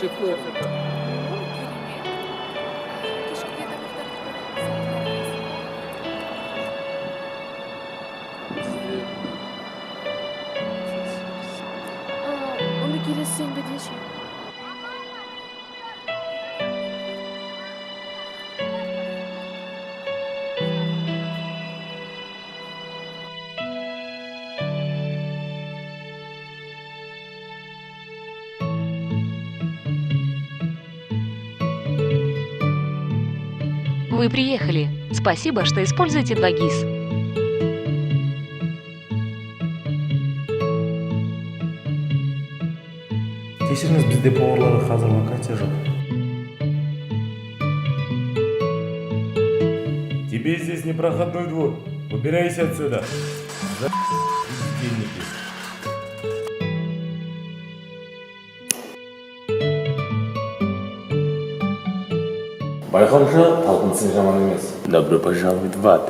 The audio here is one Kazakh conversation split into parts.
шеф. Onu келесі сенбіде ше. Вы приехали. Спасибо, что используете 2GIS. Кешіріңіз, бізде поварларға қазір вакансия жоқ. Тебе здесь непроходной двор. Убирайся отсюда. Бездельники. Байқауымша, талпынысың жаман емес. Добро пожаловать в ад.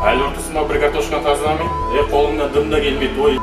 Әлі ұртысында бір картошканы тазынамын. Қолымнан дым да келмейді, ой.